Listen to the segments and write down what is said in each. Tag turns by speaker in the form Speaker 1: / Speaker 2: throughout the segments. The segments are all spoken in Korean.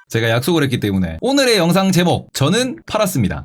Speaker 1: 제가 약속을 했기 때문에 오늘의 영상 제목 저는 팔았습니다.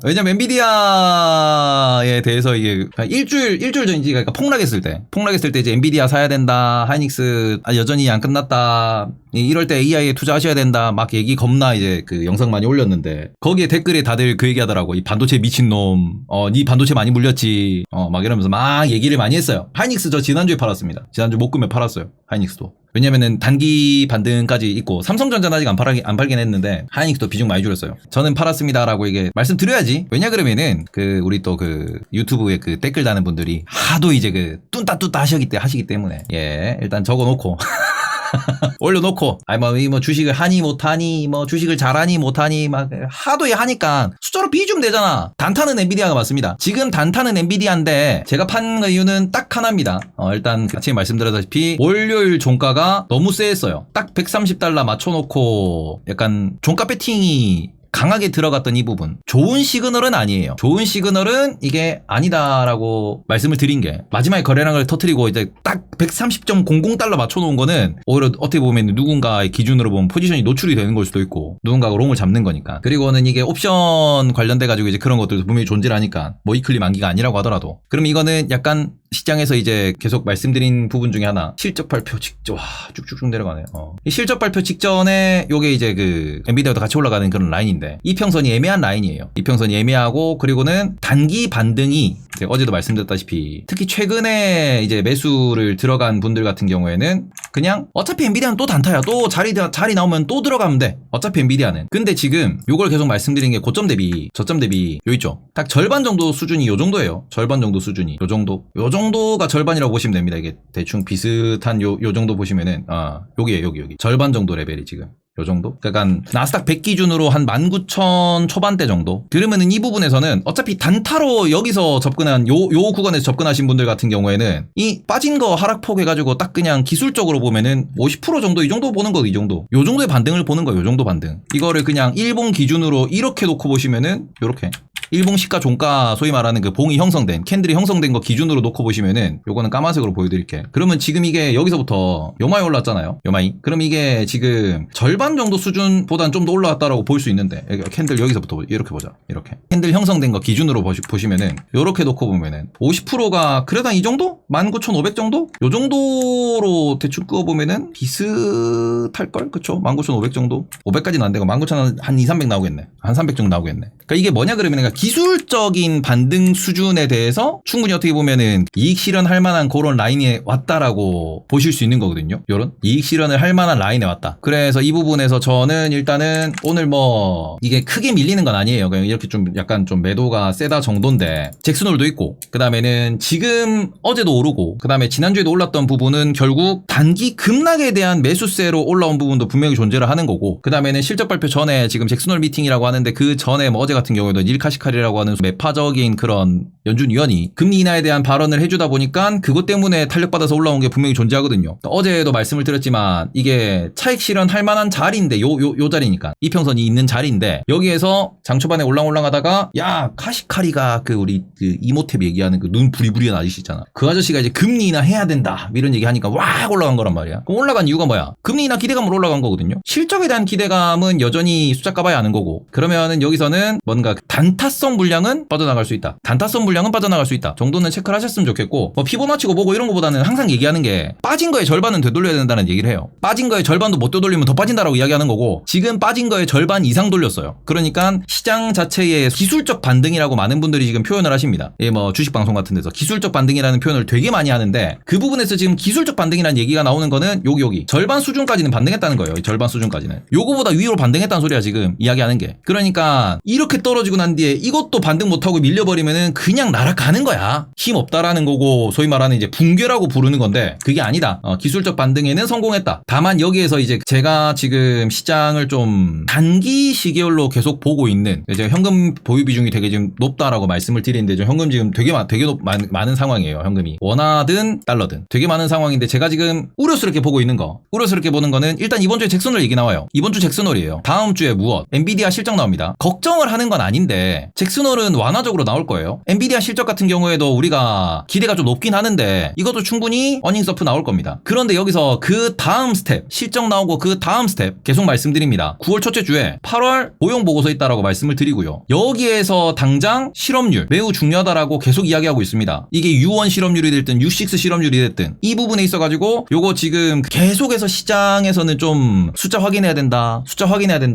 Speaker 1: 왜냐면 엔비디아에 대해서 이게 일주일 전인지 그러니까 폭락했을 때 이제 엔비디아 사야 된다, 하이닉스 여전히 안 끝났다, 이럴 때 AI에 투자하셔야 된다 막 얘기 겁나 이제 그 영상 많이 올렸는데 거기에 댓글에 다들 그 얘기하더라고. 이 반도체 미친놈, 니 반도체 많이 물렸지, 막 이러면서 막 얘기를 많이 했어요. 하이닉스 저 지난주에 팔았습니다. 지난주 목금에 팔았어요. 하이닉스도. 왜냐면은 단기 반등까지 있고 삼성전자는 아직 안 팔긴 했는데 하이닉스도 비중 많이 줄였어요. 저는 팔았습니다라고 이게 말씀드려야지. 왜냐 그러면은 그 우리 또 그 유튜브에 그 댓글 다는 분들이 하도 이제 그 뚠따 하시기 때문에 일단 적어놓고 올려놓고 뭐 주식을 하니 못하니 뭐 주식을 잘하니 못하니 막 하도 하니까 숫자로 비주면 되잖아. 단타는 엔비디아가 맞습니다. 지금 단타는 엔비디아인데 제가 판 이유는 딱 하나입니다. 일단 아침에 말씀드렸다시피 월요일 종가가 너무 세했어요. 딱 $130 맞춰놓고 약간 종가 배팅이 강하게 들어갔던 이 부분 좋은 시그널은 아니에요. 좋은 시그널은 이게 아니다라고 말씀을 드린 게 마지막에 거래량을 터뜨리고 이제 딱 $130.00 맞춰놓은 거는 오히려 어떻게 보면 누군가의 기준으로 보면 포지션이 노출이 되는 걸 수도 있고 누군가가 롱을 잡는 거니까. 그리고는 이게 옵션 관련돼 가지고 이제 그런 것들도 분명히 존재하니까 뭐 이클립 만기가 아니라고 하더라도 그럼 이거는 약간 시장에서 이제 계속 말씀드린 부분 중에 하나 실적 발표 직전 쭉쭉쭉 내려가네요. 이 실적 발표 직전에 요게 이제 그 엔비디아도 같이 올라가는 그런 라인인데 이평선이 애매한 라인이에요. 이평선이 애매하고 그리고는 단기 반등이 어제도 말씀드렸다시피 특히 최근에 이제 매수를 들어간 분들 같은 경우에는 그냥 어차피 엔비디아는 또 단타야. 또 자리 나오면 또 들어가면 돼. 어차피 엔비디아는. 근데 지금 요걸 계속 말씀드린 게 고점 대비 저점 대비 요 있죠. 딱 절반 정도 수준이 요 정도예요. 절반 정도 수준이 요 정도가 절반이라고 보시면 됩니다. 이게 대충 비슷한 요 정도 보시면은 여기 절반 정도 레벨이 지금 요 정도? 그러니까 나스닥 100 기준으로 한 19,000 초반대 정도? 그러면은 이 부분에서는 어차피 단타로 여기서 접근한 요 구간에서 접근하신 분들 같은 경우에는 이 빠진 거 하락폭 해가지고 딱 그냥 기술적으로 보면은 50% 정도 이 정도 보는 거 이 정도. 요 정도의 반등을 보는 거 요 정도 반등. 이거를 그냥 일봉 기준으로 이렇게 놓고 보시면은 요렇게. 일봉 시가 종가 소위 말하는 그 봉이 형성된 캔들이 형성된 거 기준으로 놓고 보시면은 요거는 까만색으로 보여드릴게. 그러면 지금 이게 여기서부터 요마이 올랐잖아요. 요마이. 그럼 이게 지금 절반 정도 수준보단 좀 더 올라왔다라고 볼 수 있는데 캔들 여기서부터 이렇게 보자. 이렇게 캔들 형성된 거 기준으로 보시면은 요렇게 놓고 보면은 50%가 그래도 한 이 정도? 19,500 정도? 요 정도로 대충 끄어보면은 비슷할걸? 그쵸? 19,500 정도? 500까지는 안 되고 19,000 한 2, 300 나오겠네. 한 300 정도 나오겠네. 그러니까 이게 뭐냐 그러면 기술적인 반등 수준에 대해서 충분히 어떻게 보면은 이익 실현할 만한 그런 라인에 왔다라고 보실 수 있는 거거든요. 요런 이익 실현을 할 만한 라인에 왔다. 그래서 이 부분에서 저는 일단은 오늘 뭐 이게 크게 밀리는 건 아니에요. 그냥 이렇게 좀 약간 좀 매도가 세다 정도인데 잭슨홀도 있고 그 다음에는 지금 어제도 오르고 그 다음에 지난주에도 올랐던 부분은 결국 단기 급락에 대한 매수세로 올라온 부분도 분명히 존재를 하는 거고 그 다음에는 실적 발표 전에 지금 잭슨홀 미팅이라고 하는데 그 전에 뭐 어제 같은 경우에도 일카시칼이라고 하는 매파적인 그런 연준 위원이 금리 인하에 대한 발언을 해주다 보니까 그것 때문에 탄력받아서 올라온 게 분명히 존재하거든요. 어제도 말씀을 드렸지만 이게 차익 실현할 만한 자리인데 요 자리니까 이평선이 있는 자리인데 여기에서 장 초반에 올랑올랑하다가 야 카시카리가 그 우리 그 이모탭 얘기하는 그 눈 부리부리한 아저씨 있잖아. 그 아저씨가 이제 금리 인하 해야 된다 이런 얘기 하니까 와 올라간 거란 말이야. 그럼 올라간 이유가 뭐야? 금리 인하 기대감으로 올라간 거거든요. 실적에 대한 기대감은 여전히 숫자 까봐야 아는 거고 그러면은 여기서는 뭔가 단타성 물량은 빠져나갈 수 있다. 단타성 물량은 빠져나갈 수 있다. 정도는 체크를 하셨으면 좋겠고 뭐 피보나치고 보고 이런 거보다는 항상 얘기하는 게 빠진 거의 절반은 되돌려야 된다는 얘기를 해요. 빠진 거의 절반도 못 되돌리면 더 빠진다라고 이야기하는 거고 지금 빠진 거의 절반 이상 돌렸어요. 그러니까 시장 자체의 기술적 반등이라고 많은 분들이 지금 표현을 하십니다. 뭐 주식 방송 같은 데서 기술적 반등이라는 표현을 되게 많이 하는데 그 부분에서 지금 기술적 반등이라는 얘기가 나오는 거는 여기 절반 수준까지는 반등했다는 거예요. 절반 수준까지는. 요거보다 위로 반등했다는 소리야 지금 이야기하는 게. 그러니까 이렇게 떨어지고 난 뒤에 이것도 반등 못하고 밀려버리면은 그냥 날아가는 거야. 힘 없다라는 거고 소위 말하는 이제 붕괴라고 부르는 건데 그게 아니다. 기술적 반등에는 성공했다. 다만 여기에서 이제 제가 지금 시장을 좀 단기 시계열로 계속 보고 있는 이제 현금 보유 비중이 되게 지금 높다라고 말씀을 드리는데 지금 현금 지금 되게 많은 상황이에요. 현금이 원화든 달러든 되게 많은 상황인데 제가 지금 우려스럽게 보고 있는 거 우려스럽게 보는 거는 일단 이번 주에 잭슨홀 얘기 나와요. 이번 주 잭슨홀이에요. 다음 주에 무엇? 엔비디아 실적 나옵니다. 걱정을 하는 건 아닌데 잭슨홀은 완화적으로 나올 거예요. 엔비디아 엔비디아 실적 같은 경우에도 우리가 기대가 좀 높긴 하는데 이것도 충분히 어닝서프 나올 겁니다. 그런데 여기서 그 다음 스텝, 실적 나오고 그 다음 스텝 계속 말씀드립니다. 9월 첫째 주에 8월 고용 보고서 있다라고 말씀을 드리고요. 여기에서 당장 실업률 매우 중요하다라고 계속 이야기하고 있습니다. 이게 U1 실업률이 됐든 U6 실업률이 됐든 이 부분에 있어가지고 요거 지금 계속해서 시장에서는 좀 숫자 확인해야 된다,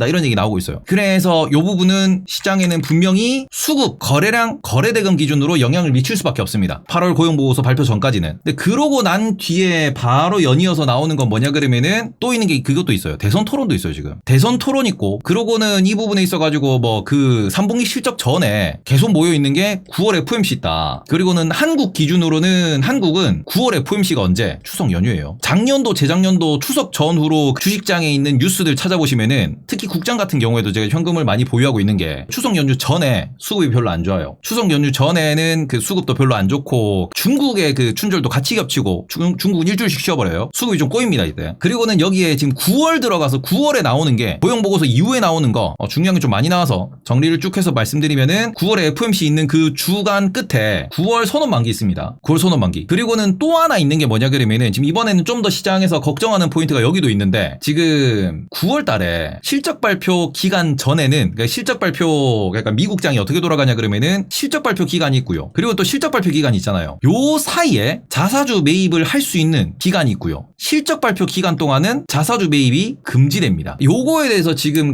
Speaker 1: 이런 얘기 나오고 있어요. 그래서 요 부분은 시장에는 분명히 수급, 거래량, 거래대금 기준으로 영향을 미칠 수밖에 없습니다. 8월 고용보고서 발표 전까지는. 근데 그러고 난 뒤에 바로 연이어서 나오는 건 뭐냐 그러면은 또 있는 게 그것도 있어요. 대선 토론도 있어요, 지금. 대선 토론 있고, 그러고는 이 부분에 있어가지고 뭐 그 3분기 실적 전에 계속 모여있는 게 9월 FOMC 있다. 그리고는 한국 기준으로는 한국은 9월 FOMC가 언제? 추석 연휴예요. 작년도, 재작년도 추석 전후로 주식장에 있는 뉴스들 찾아보시면은 특히 국장 같은 경우에도 제가 현금을 많이 보유하고 있는 게 추석 연휴 전에 수급이 별로 안 좋아요. 추석 연휴 전에는 그 수급도 별로 안 좋고 중국의 그 춘절도 같이 겹치고 중국은 일주일씩 쉬어버려요. 수급이 좀 꼬입니다 이때. 그리고는 여기에 지금 9월 들어가서 9월에 나오는 게 고용보고서 이후에 나오는 거 중요한 게 좀 많이 나와서 정리를 쭉 해서 말씀드리면은 9월에 FOMC 있는 그 주간 끝에 9월 선언 만기 있습니다. 9월 선언 만기. 그리고는 또 하나 있는 게 뭐냐 그러면은 지금 이번에는 좀 더 시장에서 걱정하는 포인트가 여기도 있는데 지금 9월 달에 실적 발표 기간 전에는 그러니까 실적 발표 그러니까 미국장이 어떻게 돌아가냐 그러면은 실적 발표 기간이 있고요. 그리고 또 실적 발표 기간이 있잖아요. 요 사이에 자사주 매입을 할 수 있는 기간이 있고요. 실적 발표 기간 동안은 자사주 매입이 금지됩니다. 요거에 대해서 지금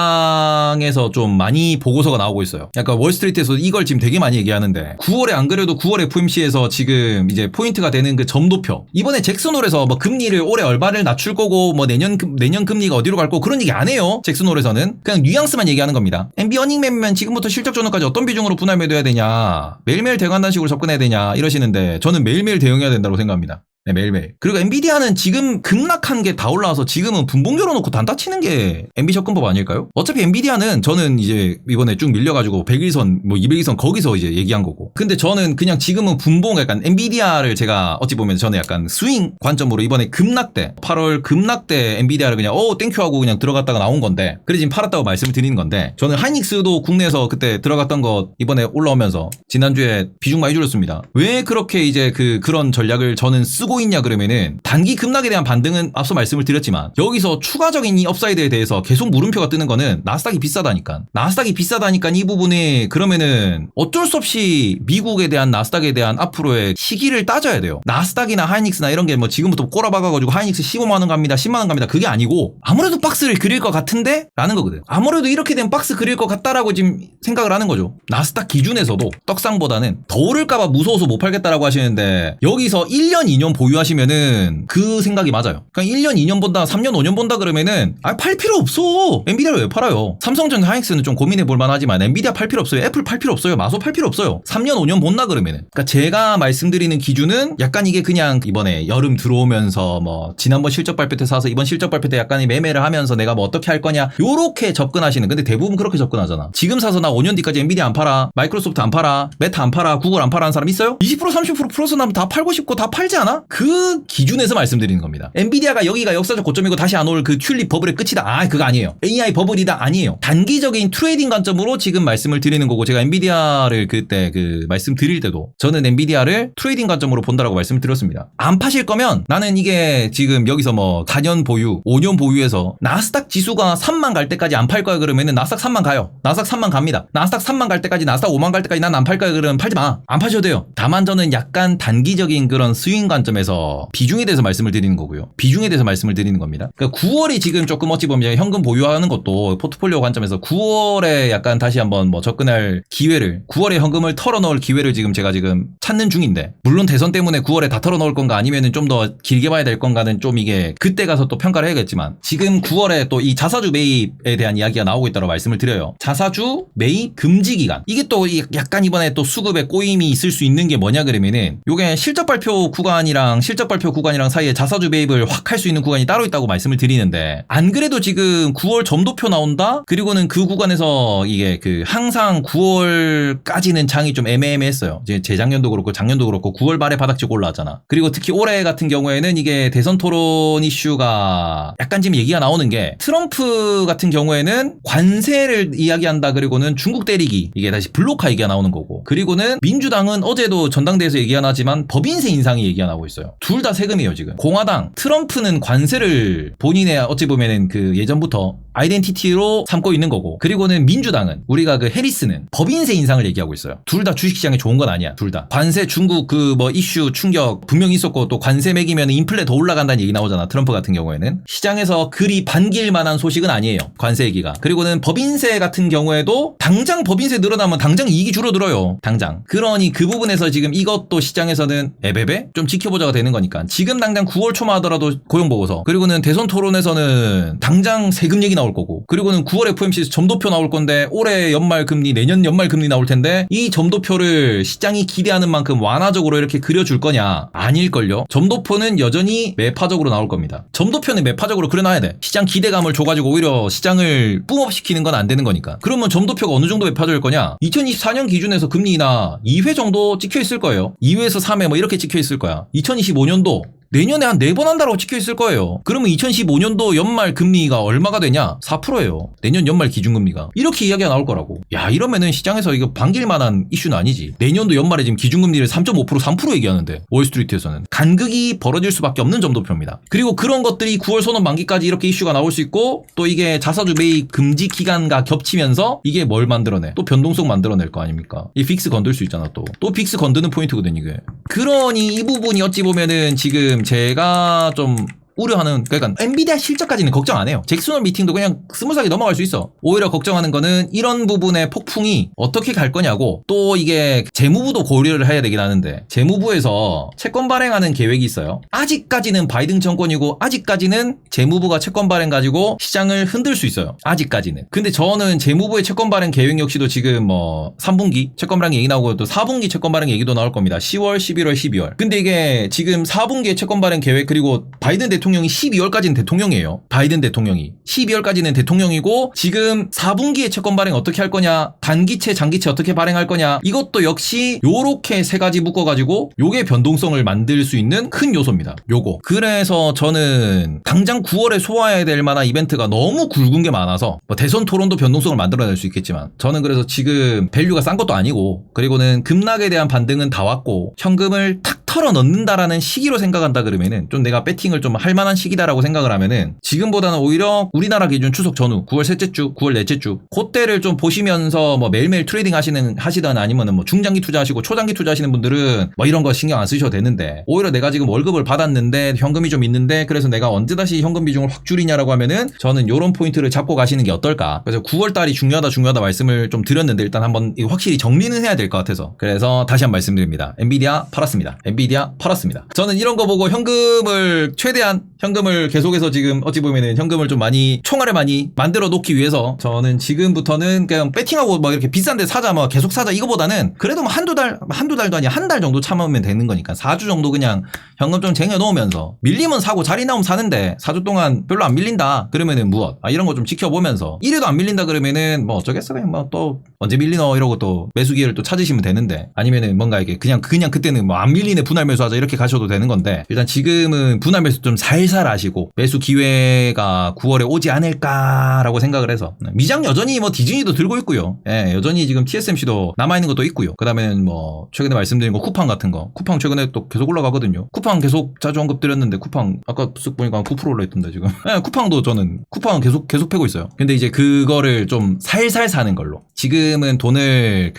Speaker 1: 시장에서 좀 많이 보고서가 나오고 있어요. 약간 월스트리트에서 이걸 지금 되게 많이 얘기하는데 9월에 안 그래도 9월 FOMC에서 지금 이제 포인트가 되는 그 점도표 이번에 잭슨홀에서 뭐 금리를 올해 얼마를 낮출 거고 뭐 내년 금리가 어디로 갈 거고 그런 얘기 안 해요. 잭슨홀에서는 그냥 뉘앙스만 얘기하는 겁니다. MB 어닝 매매면 지금부터 실적 전후까지 어떤 비중으로 분할 매도해야 되냐 매일매일 대응한다는 식으로 접근해야 되냐 이러시는데 저는 매일매일 대응해야 된다고 생각합니다. 네, 매일매일. 그리고 엔비디아는 지금 급락한 게 다 올라와서 지금은 분봉 열어놓고 단타 치는 게 엔비 접근법 아닐까요? 어차피 엔비디아는 저는 이제 이번에 쭉 밀려가지고 100일선 뭐 200일선 거기서 이제 얘기한 거고. 근데 저는 그냥 지금은 분봉 약간 엔비디아를 제가 어찌 보면 저는 약간 스윙 관점으로 이번에 급락대 8월 급락대 엔비디아를 그냥 땡큐 하고 그냥 들어갔다가 나온 건데 그래 지금 팔았다고 말씀을 드리는 건데 저는 하이닉스도 국내에서 그때 들어갔던 거 이번에 올라오면서 지난주에 비중 많이 줄였습니다. 왜 그렇게 이제 그런 전략을 저는 쓰고 있냐 그러면은 단기 급락에 대한 반등은 앞서 말씀을 드렸지만 여기서 추가적인 이 업사이드에 대해서 계속 물음표가 뜨는 거는 나스닥이 비싸다니까 이 부분에 그러면은 어쩔 수 없이 미국에 대한 나스닥에 대한 앞으로의 시기를 따져야 돼요. 나스닥이나 하이닉스나 이런 게 뭐 지금부터 꼬라박아가지고 하이닉스 15만원 갑니다 10만원 갑니다 그게 아니고 아무래도 박스를 그릴 것 같은데? 라는 거거든. 아무래도 이렇게 된 박스 그릴 것 같다라고 지금 생각을 하는 거죠. 나스닥 기준에서도 떡상보다는 더 오를까봐 무서워서 못 팔겠다라고 하시는데 여기서 1년 2년 보유하시면은 그 생각이 맞아요. 그냥 1년 2년 본다 3년 5년 본다 그러면은 팔 필요 없어. 엔비디아를 왜 팔아요? 삼성전자 하이닉스는 좀 고민해 볼 만하지만 엔비디아 팔 필요 없어요. 애플 팔 필요 없어요. 마소 팔 필요 없어요. 3년 5년 본다 그러면은. 그러니까 제가 말씀드리는 기준은 약간 이게 그냥 이번에 여름 들어오면서 뭐 지난번 실적 발표 때 사서 이번 실적 발표 때 약간의 매매를 하면서 내가 뭐 어떻게 할 거냐 요렇게 접근하시는. 근데 대부분 그렇게 접근하잖아. 지금 사서 나 5년 뒤까지 엔비디아 안 팔아, 마이크로소프트 안 팔아, 메타 안 팔아, 구글 안 팔아 하는 사람 있어요? 20% 30% 플러스 나면 다 팔고 싶고 다 팔지 않아? 그 기준에서 말씀드리는 겁니다. 엔비디아가 여기가 역사적 고점이고 다시 안 올 그 튤립 버블의 끝이다. 그거 아니에요. AI 버블이다. 아니에요. 단기적인 트레이딩 관점으로 지금 말씀을 드리는 거고 제가 엔비디아를 그때 말씀드릴 때도 저는 엔비디아를 트레이딩 관점으로 본다라고 말씀을 드렸습니다. 안 파실 거면 나는 이게 지금 여기서 뭐 4년 보유, 5년 보유해서 나스닥 지수가 3만 갈 때까지 안 팔 거야 그러면은 나스닥 3만 가요. 나스닥 3만 갑니다. 나스닥 3만 갈 때까지 나스닥 5만 갈 때까지 난 안 팔 거야 그러면 팔지 마. 안 파셔도 돼요. 다만 저는 약간 단기적인 그런 스윙 관점에서 비중에 대해서 말씀을 드리는 거고요. 비중에 대해서 말씀을 드리는 겁니다. 그러니까 9월이 지금 조금 어찌 보면 현금 보유하는 것도 포트폴리오 관점에서 9월에 약간 다시 한번 뭐 접근할 기회를 9월에 현금을 털어넣을 기회를 제가 지금 찾는 중인데 물론 대선 때문에 9월에 다 털어넣을 건가 아니면은 좀 더 길게 봐야 될 건가는 좀 이게 그때 가서 또 평가를 해야겠지만 지금 9월에 또 이 자사주 매입에 대한 이야기가 나오고 있다고 말씀을 드려요. 자사주 매입 금지 기간. 이게 또 약간 이번에 또 수급에 꼬임이 있을 수 있는 게 뭐냐 그러면은 요게 실적 발표 구간이랑 구간이랑 실적 발표 구간이랑 사이에 자사주 매입을 확 할 수 있는 구간이 따로 있다고 말씀을 드리는데, 안 그래도 지금 9월 점도표 나온다? 그리고는 그 구간에서 이게 항상 9월까지는 장이 좀 애매했어요. 이제 재작년도 그렇고 작년도 그렇고 9월 말에 바닥지고 올라왔잖아. 그리고 특히 올해 같은 경우에는 이게 대선 토론 이슈가 약간 지금 얘기가 나오는 게, 트럼프 같은 경우에는 관세를 이야기한다, 그리고는 중국 때리기, 이게 다시 블록화 얘기가 나오는 거고, 그리고는 민주당은 어제도 전당대회에서 얘기가 나지만 법인세 인상이 얘기가 나오고 있어요. 둘 다 세금이에요 지금. 공화당 트럼프는 관세를 본인의 어찌 보면은 예전부터 아이덴티티로 삼고 있는 거고, 그리고는 민주당은 우리가 해리스는 법인세 인상을 얘기하고 있어요. 둘 다 주식시장에 좋은 건 아니야. 둘 다 관세, 중국 이슈 충격 분명히 있었고, 또 관세 매기면 인플레 더 올라간다는 얘기 나오잖아. 트럼프 같은 경우에는 시장에서 그리 반길 만한 소식은 아니에요, 관세 얘기가. 그리고는 법인세 같은 경우에도 당장 법인세 늘어나면 당장 이익이 줄어들어요, 당장. 그러니 그 부분에서 지금 이것도 시장에서는 에베베 좀 지켜보자가 되는 거니까, 지금 당장 9월 초만 하더라도 고용보고서, 그리고는 대선 토론에서는 당장 세금 얘기 나올 거고, 그리고는 9월 FOMC에서 점도표 나올 건데, 올해 연말 금리, 내년 연말 금리 나올 텐데, 이 점도표를 시장이 기대하는 만큼 완화적으로 이렇게 그려줄 거냐? 아닐걸요. 점도표는 여전히 매파적으로 나올 겁니다. 점도표는 매파적으로 그려놔야 돼. 시장 기대감을 줘가지고 오히려 시장을 뿜업시키는 건 안 되는 거니까. 그러면 점도표가 어느 정도 매파적일 거냐? 2024년 기준에서 금리 인하 2회 정도 찍혀 있을 거예요. 2회에서 3회 이렇게 찍혀 있을 거야. 2025년도 내년에 한 4번 한다고 찍혀 있을 거예요. 그러면 2025년도 연말 금리가 얼마가 되냐? 4%예요. 내년 연말 기준금리가. 이렇게 이야기가 나올 거라고. 야, 이러면은 시장에서 이거 반길 만한 이슈는 아니지. 내년도 연말에 지금 기준금리를 3.5% 3% 얘기하는데, 월스트리트에서는 간극이 벌어질 수밖에 없는 점도표입니다. 그리고 그런 것들이 9월 선언 만기까지 이렇게 이슈가 나올 수 있고, 또 이게 자사주 매입 금지 기간과 겹치면서 이게 뭘 만들어내? 또 변동성 만들어낼 거 아닙니까? 이 빅스 건들 수 있잖아. 또 빅스 건드는 포인트거든 이게. 그러니 이 부분이 어찌 보면은 지금 제가 좀 우려하는, 그러니까 엔비디아 실적까지는 걱정 안 해요. 잭슨홀 미팅도 그냥 스무스하게 넘어갈 수 있어. 오히려 걱정하는 거는 이런 부분의 폭풍이 어떻게 갈 거냐고, 또 이게 재무부도 고려를 해야 되긴 하는데, 재무부에서 채권 발행하는 계획이 있어요. 아직까지는 바이든 정권이고, 아직까지는 재무부가 채권 발행 가지고 시장을 흔들 수 있어요. 아직까지는. 근데 저는 재무부의 채권 발행 계획 역시도 지금 3분기 채권 발행 얘기 나오고, 또 4분기 채권 발행 얘기도 나올 겁니다. 10월, 11월, 12월. 근데 이게 지금 4분기에 채권 발행 계획, 그리고 바이든 대통령이 12월까지는 대통령이에요. 바이든 대통령이 12월까지는 대통령이고, 지금 4분기에 채권 발행 어떻게 할 거냐, 단기채 장기채 어떻게 발행할 거냐, 이것도 역시 요렇게 세 가지 묶어가지고 요게 변동성을 만들 수 있는 큰 요소입니다. 요거. 그래서 저는 당장 9월에 소화해야 될 만한 이벤트가 너무 굵은 게 많아서, 대선 토론도 변동성을 만들어낼 수 있겠지만, 저는 그래서 지금 밸류가 싼 것도 아니고, 그리고는 급락에 대한 반등은 다 왔고, 현금을 탁 털어 넣는다라는 시기로 생각한다 그러면은, 좀 내가 배팅을 좀 할 만한 시기다라고 생각을 하면은, 지금보다는 오히려 우리나라 기준 추석 전후 9월 셋째 주, 9월 넷째 주 그때를 좀 보시면서 매일매일 트레이딩 하시든 아니면은 중장기 투자하시고 초장기 투자하시는 분들은 이런 거 신경 안 쓰셔도 되는데, 오히려 내가 지금 월급을 받았는데 현금이 좀 있는데, 그래서 내가 언제 다시 현금 비중을 확 줄이냐라고 하면은, 저는 요런 포인트를 잡고 가시는 게 어떨까. 그래서 9월 달이 중요하다 말씀을 좀 드렸는데, 일단 한번 이거 확실히 정리는 해야 될 것 같아서, 그래서 다시 한번 말씀드립니다. 엔비디아 팔았습니다. 엔비디아 팔았습니다. 저는 이런 거 보고 현금을 최대한 현금을 계속해서 지금 어찌 보면은 현금을 좀 많이 총알을 많이 만들어 놓기 위해서, 저는 지금부터는 그냥 배팅하고 이렇게 비싼데 사자 계속 사자 이거보다는, 그래도 한두 달도 아니야 한 달 정도 참으면 되는 거니까 4주 정도 그냥 현금 좀 쟁여 놓으면서, 밀리면 사고 자리 나오면 사는데 4주 동안 별로 안 밀린다 그러면은 무엇 이런 거 좀 지켜보면서, 이래도 안 밀린다 그러면은 어쩌겠어, 그냥 또 언제 밀리노 이러고 또 매수 기회를 또 찾으시면 되는데, 아니면은 뭔가 이게 그냥 그때는 안 밀리네 분할 매수하자 이렇게 가셔도 되는 건데, 일단 지금은 분할 매수 좀 살살 하시고, 매수 기회가 9월에 오지 않을까라고 생각을 해서, 미장 여전히 디즈니도 들고 있고요. 예, 여전히 지금 TSMC도 남아있는 것도 있고요. 그 다음에는 최근에 말씀드린 거 쿠팡 같은 거, 쿠팡 최근에 또 계속 올라가거든요. 쿠팡 계속 자주 언급 드렸는데, 쿠팡 아까 쓱 보니까 9% 올라있던데 지금. 예, 쿠팡도 저는 쿠팡은 계속 패고 있어요. 근데 이제 그거를 좀 살살 사는 걸로, 지금은 돈을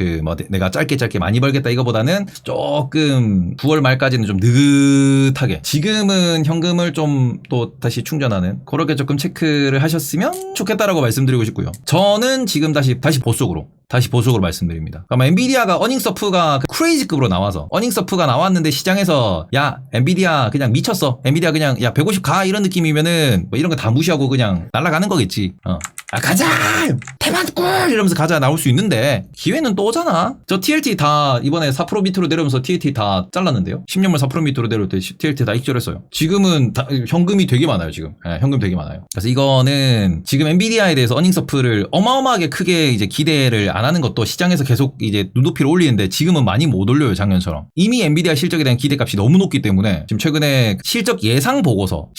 Speaker 1: 내가 짧게 많이 벌겠다 이거보다는 조금 9월 말까지는 좀 느긋하게, 지금은 현금을 좀 또 다시 충전하는 그렇게 조금 체크를 하셨으면 좋겠다라고 말씀드리고 싶고요. 저는 지금 다시 보속으로 말씀드립니다. 그러면 엔비디아가 어닝서프가 크레이지급으로 나와서, 어닝서프가 나왔는데 시장에서 야 엔비디아 그냥 미쳤어, 엔비디아 그냥 야 150 가 이런 느낌이면은 이런 거 다 무시하고 그냥 날아가는 거겠지. 가자! 대만꿀! 이러면서 가자 나올 수 있는데 기회는 또 오잖아. 저 TLT 다 이번에 4% 밑으로 내려오면서 TLT 다 잘랐는데요. 10년물 4% 밑으로 내려올 때 TLT 다 익절했어요. 지금은 현금이 되게 많아요. 지금 현금 되게 많아요. 그래서 이거는 지금 엔비디아에 대해서 어닝서프를 어마어마하게 크게 이제 기대를 안 하는 것도 시장에서 계속 이제 눈높이를 올리는데 지금은 많이 못 올려요. 작년처럼. 이미 엔비디아 실적에 대한 기대값이 너무 높기 때문에 지금 최근에 실적 예상 보고서,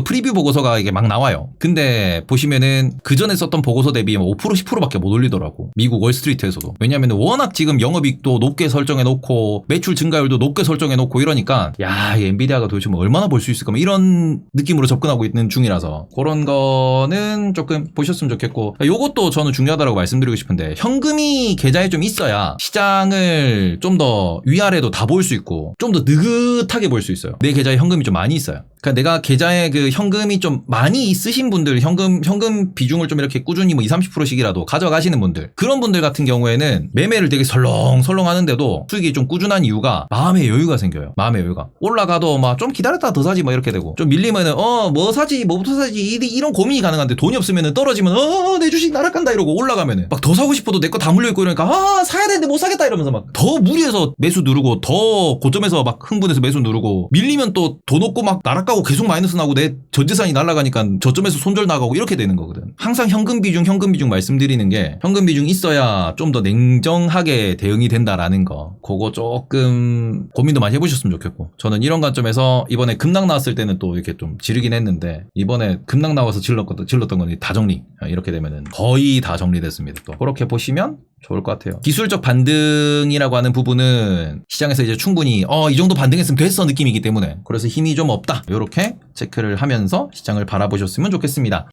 Speaker 1: 프리뷰 보고서가 이게 막 나와요. 근데 보시면은 그 전에 썼던 보고서 대비 5% 10%밖에 못 올리더라고. 미국 월스트리트에서도. 왜냐면 워낙 지금 영업이익도 높게 설정해 놓고 매출 증가율도 높게 설정해 놓고 이러니까 야, 이 엔비디아가 도대체 뭐 얼마나 벌 수 있을까 뭐 이런 느낌으로 접근하고 있는 중이라서 그런 거는 조금 보셨으면 좋겠고, 요것도 저는 중요하다고 말씀드리고 싶은데 현금이 계좌에 좀 있어야 시장을 좀 더 위아래도 다 볼 수 있고 좀 더 느긋하게 볼 수 있어요. 내 계좌에 현금이 좀 많이 있어요. 그러니까 내가 계좌에 그 현금이 좀 많이 있으신 분들, 현금 비중을 좀 이렇게 꾸준히 뭐 20-30%씩이라도 가져가시는 분들, 그런 분들 같은 경우에는 매매를 되게 설렁설렁 하는데도 수익이 좀 꾸준한 이유가 마음의 여유가 생겨요. 마음의 여유가. 올라가도 막 좀 기다렸다 더 사지 뭐 이렇게 되고, 좀 밀리면은 뭐 사지 뭐부터 사지 이런 고민이 가능한데 돈이 없으면은 떨어지면 내 주식 날아간다 이러고 올라가면은 막 더 사고 싶어도 내 거 다 물려있고 이러니까 사야 되는데 못 사겠다 이러면서 막 더 무리해서 매수 누르고 더 고점에서 막 흥분해서 매수 누르고, 밀리면 또 돈 없고 막 날아가고 계속 마이너스 나고 내 전재산이 날아가니까 저점에서 손절 나가고 이렇게 되는 거거든. 항상 현금 비중 말씀드리는 게, 현금 비중 있어야 좀 더 냉정하게 대응이 된다라는 거, 그거 조금 고민도 많이 해보셨으면 좋겠고, 저는 이런 관점에서 이번에 급락 나왔을 때는 또 이렇게 좀 지르긴 했는데 이번에 급락 나와서 질렀던 건 다 정리, 이렇게 되면은 거의 다 정리됐습니다. 또 그렇게 보시면 좋을 것 같아요. 기술적 반등이라고 하는 부분은 시장에서 이제 충분히 이 정도 반등했으면 됐어 느낌이기 때문에, 그래서 힘이 좀 없다 이렇게 체크를 하면서 시장을 바라보셨으면 좋겠습니다.